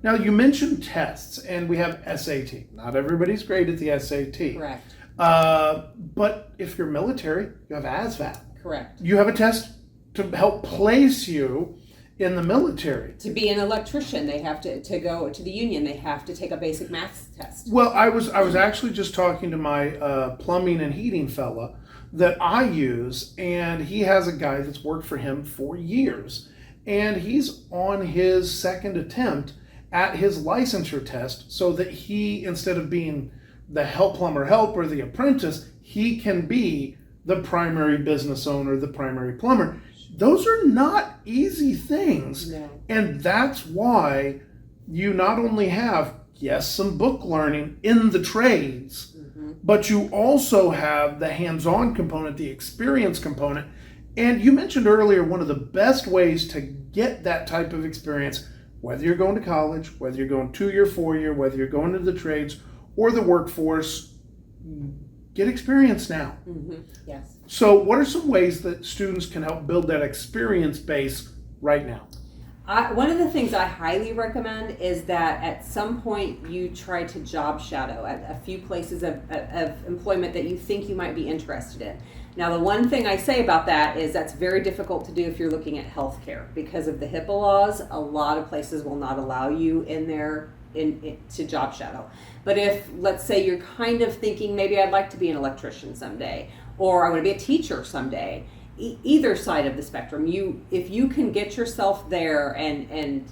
Now, you mentioned tests, and we have SAT. Not everybody's great at the SAT. Correct. But if you're military, you have ASVAB. Correct. You have a test to help place you in the military. To be an electrician, they have to go to the union. They have to take a basic math test. Well, I was actually just talking to my plumbing and heating fella that I use, and he has a guy that's worked for him for years, and he's on his second attempt at his licensure test, so that he, instead of being the plumber help or the apprentice, he can be the primary business owner, the primary plumber. Those are not easy things. No. And that's why you not only have, yes, some book learning in the trades, but you also have the hands-on component, the experience component. And you mentioned earlier, one of the best ways to get that type of experience, whether you're going to college, whether you're going 2-year, 4-year, whether you're going to the trades or the workforce, get experience now. Yes. So what are some ways that students can help build that experience base right now? One of the things I highly recommend is that at some point you try to job shadow at a few places of employment that you think you might be interested in. Now, the one thing I say about that is that's very difficult to do if you're looking at healthcare. Because of the HIPAA laws, a lot of places will not allow you in there to job shadow. But if, let's say, you're kind of thinking, maybe I'd like to be an electrician someday, or I want to be a teacher someday, either side of the spectrum, if you can get yourself there and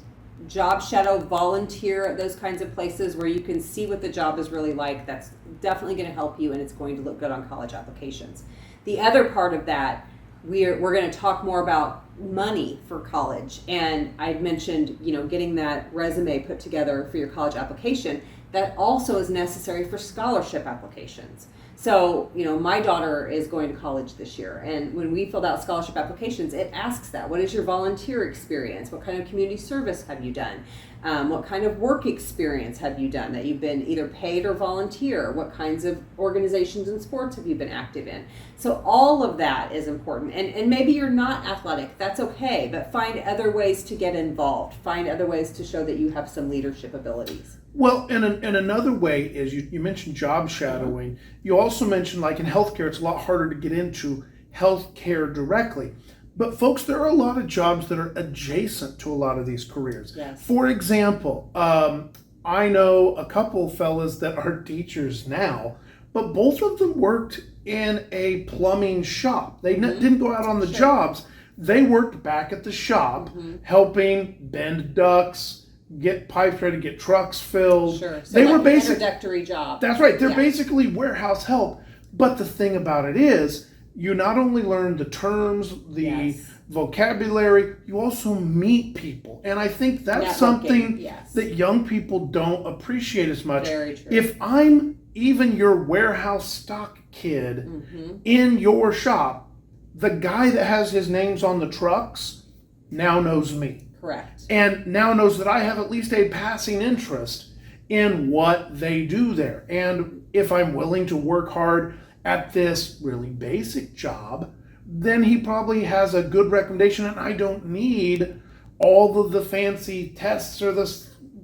job shadow, volunteer at those kinds of places where you can see what the job is really like, that's definitely going to help you, and it's going to look good on college applications. The other part of that, we're going to talk more about money for college, and I mentioned, getting that resume put together for your college application. That also is necessary for scholarship applications. So, my daughter is going to college this year, and when we filled out scholarship applications, it asks that. What is your volunteer experience? What kind of community service have you done? What kind of work experience have you done that you've been either paid or volunteer? What kinds of organizations and sports have you been active in? So all of that is important. And maybe you're not athletic, that's okay, but find other ways to get involved. Find other ways to show that you have some leadership abilities. Well, and another way is you mentioned job shadowing. You also mentioned, like in healthcare, it's a lot harder to get into healthcare directly. But folks, there are a lot of jobs that are adjacent to a lot of these careers. Yes. For example, I know a couple fellas that are teachers now, but both of them worked in a plumbing shop. They didn't go out on the jobs. They worked back at the shop, helping bend ducts, get pipes ready, get trucks filled. Sure. So They like were basic introductory job. That's right. They're basically warehouse help. But the thing about it is, you not only learn the terms, the vocabulary, you also meet people. And I think that's Networking, something that young people don't appreciate as much. Very true. If I'm even your warehouse stock kid in your shop, the guy that has his names on the trucks now knows me. Correct. And now knows that I have at least a passing interest in what they do there. And if I'm willing to work hard at this really basic job, then he probably has a good recommendation, and I don't need all of the fancy tests or the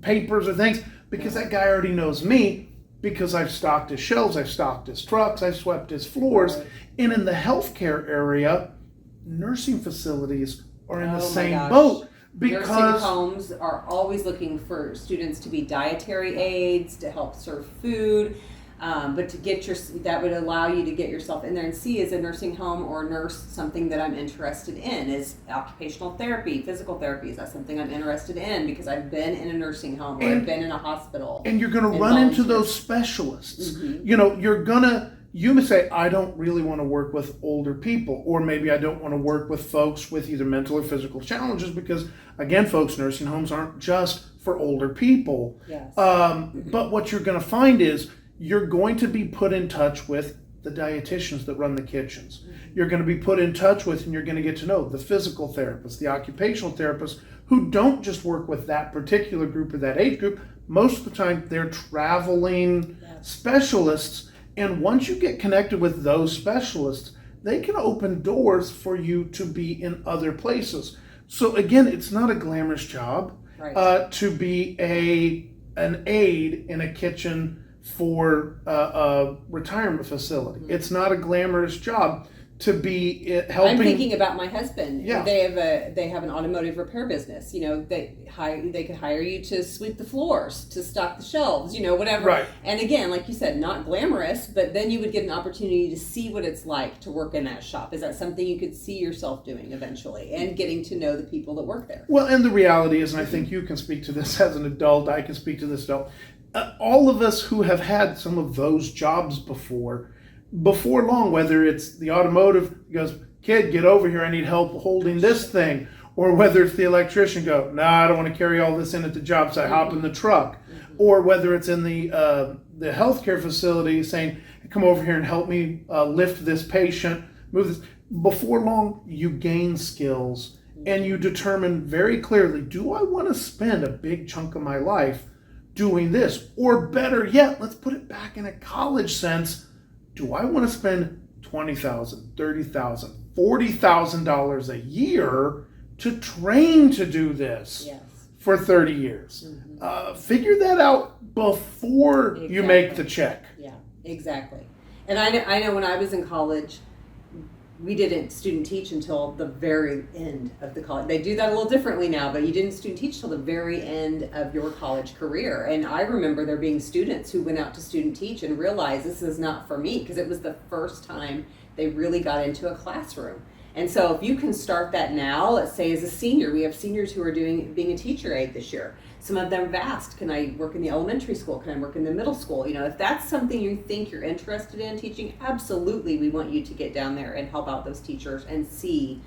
papers or things, because that guy already knows me, because I've stocked his shelves, I've stocked his trucks, I've swept his floors. And in the healthcare area, nursing facilities are in the same boat. Because nursing homes are always looking for students to be dietary aides, to help serve food, but to get that would allow you to get yourself in there and see, is a nursing home or nurse something that I'm interested in? Is occupational therapy, physical therapy, is that something I'm interested in because I've been in a nursing home or I've been in a hospital? And you're going to run into those specialists. You may say, I don't really want to work with older people, or maybe I don't want to work with folks with either mental or physical challenges, because again, folks, nursing homes aren't just for older people. Yes. But what you're going to find is you're going to be put in touch with the dietitians that run the kitchens. You're going to be put in touch with, and you're going to get to know the physical therapists, the occupational therapists, who don't just work with that particular group or that age group. Most of the time, they're traveling specialists. And once you get connected with those specialists, they can open doors for you to be in other places. So again, it's not a glamorous job. Right. to be an aide in a kitchen for a retirement facility. Mm-hmm. It's not a glamorous job to be helping. I'm thinking about my husband. Yeah. They have an automotive repair business. They could hire you to sweep the floors, to stock the shelves, whatever. Right. And again, like you said, not glamorous, but then you would get an opportunity to see what it's like to work in that shop. Is that something you could see yourself doing eventually, and getting to know the people that work there? Well, and the reality is, and I think you can speak to this as an adult, I can speak to this adult, all of us who have had some of those jobs before long, whether it's the automotive goes, kid, get over here, I need help holding this thing, or whether it's the electrician go, I don't want to carry all this in at the job site, hop in the truck, or whether it's in the healthcare facility saying, come over here and help me lift this patient, move this. Before long, you gain skills and you determine very clearly, do I want to spend a big chunk of my life doing this? Or better yet, let's put it back in a college sense. Do I want to spend $20,000, $30,000, $40,000 a year to train to do this for 30 years? Mm-hmm. Figure that out before you make the check. Yeah, exactly. And I know when I was in college, we didn't student teach until the very end of the college. They do that a little differently now, but you didn't student teach till the very end of your college career. And I remember there being students who went out to student teach and realized this is not for me, because it was the first time they really got into a classroom. And so if you can start that now, let's say as a senior, we have seniors who are being a teacher aide this year. Some of them have asked, can I work in the elementary school? Can I work in the middle school? If that's something you think you're interested in teaching, absolutely we want you to get down there and help out those teachers and see,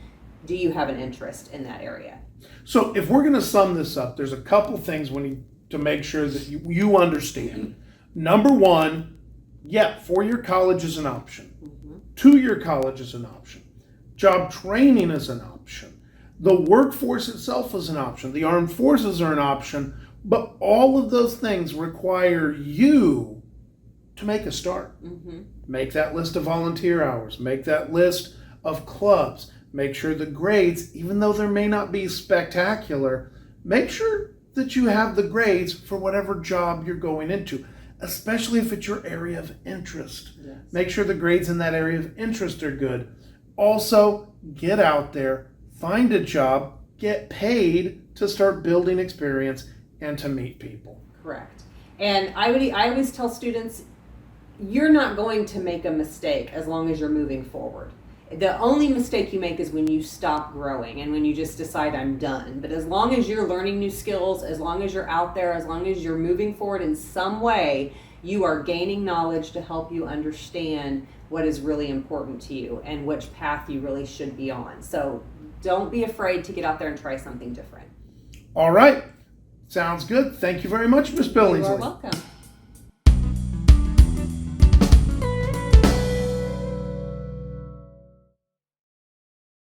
do you have an interest in that area? So if we're going to sum this up, there's a couple things we need to make sure that you understand. Number one, four-year college is an option. Mm-hmm. Two-year college is an option. Job training is an option. The workforce itself is an option. The armed forces are an option. But all of those things require you to make a start. Mm-hmm. Make that list of volunteer hours. Make that list of clubs. Make sure the grades, even though there may not be spectacular, make sure that you have the grades for whatever job you're going into, especially if it's your area of interest. Yes. Make sure the grades in that area of interest are good. Also, get out there, find a job, get paid to start building experience and to meet people. Correct. And I always tell students, you're not going to make a mistake as long as you're moving forward. The only mistake you make is when you stop growing and when you just decide I'm done. But as long as you're learning new skills, as long as you're out there, as long as you're moving forward in some way, you are gaining knowledge to help you understand what is really important to you and which path you really should be on. So don't be afraid to get out there and try something different. All right. Sounds good. Thank you very much, Ms. Billingsley. You're welcome.